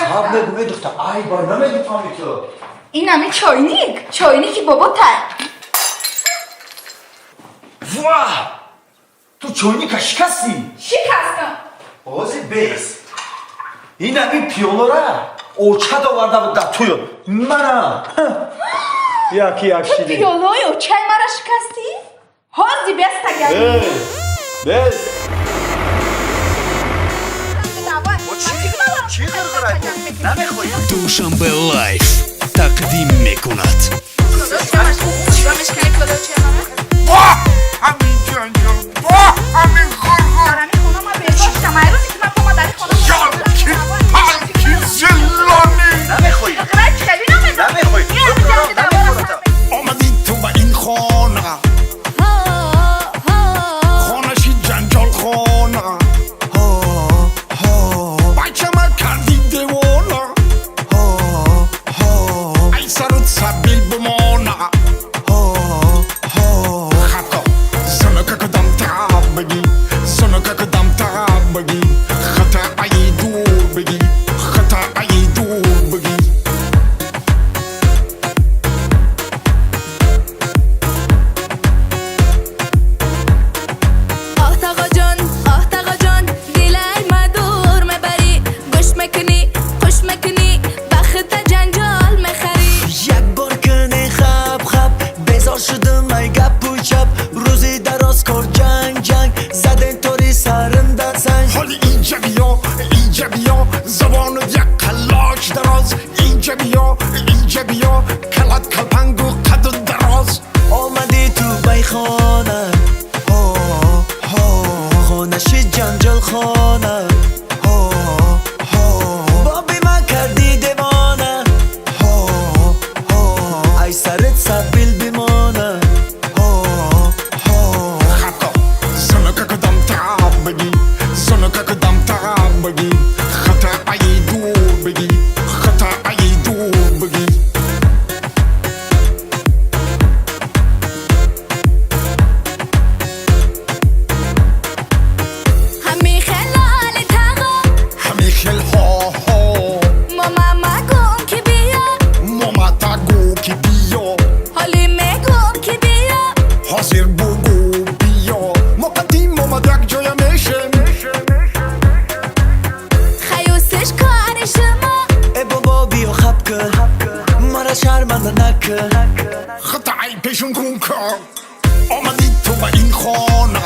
صاحب بگو دختر ای با نمیفهمی تو این همه چاینیکی بابا تر واه تو چاینیک شکستی شکستم بازی بیس این همین پیولورا اوچه داورده بود در توی منم یک تو پیولوی اوچه مرا شکستی؟ حاضی بست اگر بیس چی غرغرای بود؟ نمیخوایی؟ دوشنبه لایف تقدیم میکند واه همین جنجل واه همین غرغر پلکی زلانی نمیخوایی؟ نمیخوایی؟ آمدی تو به این خانه خانشی جنجال خانه بچه ما کردی دیوانه ای سرت سبیل بمانه خطا سنکه کدام تا بگی سنکه کدام تا بگی خطا ای دور بگی خطا ای دور بگی آه جان دیلای مدور مبری گوش مکنی خوش مکنی بخت جنجال مخری یک بار کنی خب بزار شدم ای گپ و چپ روزی دراز کار جنگ زدن توری سرم در سنگ حالی اینجا بیا زبان یک کلاش دراز اینجا بیا کلت کلپنگ و قد و دراز آمدی تو بی خانه خانشی جنجال خانه بابی من کردی دیوانه ای سرت سبیل بیمانه خطا سنکه کدام تا بگی سنکه کدام تا بگی خطا ای دور بگی خطا ای دور بگی همی خلال تقا همی خیل ها ماما گم که بیا ماما تگو که بیا حالی میگم که بیا حاضر بگو بیا ما قدیم آمد یک جای میشه خیوسش کار شما ای بابا بیا خب که مرا شرمنده نکه خطا ای پیشون کن که آمدی تو به این خانه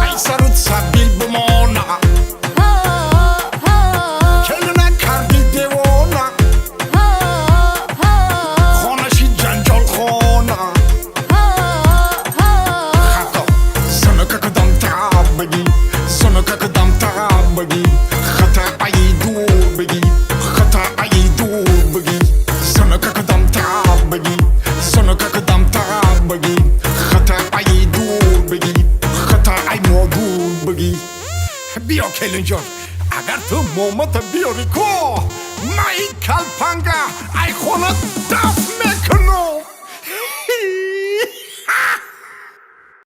ای سرت سبیل بمانه کلو نکردی دیوانه خانشی جنجال خانه خطا سنکه کدام تا بگی سنکه کدام تا بگی خطا ای دور بگی خطا ای دور بگی سنکه کدام تا بگی سنکه کدام تا بگی خطا ای دور بگی خطا ای مادور بگی بیا کلین جان اگر تو مومت بیاری کو من این کلپنگه ای خونه دفت میکنم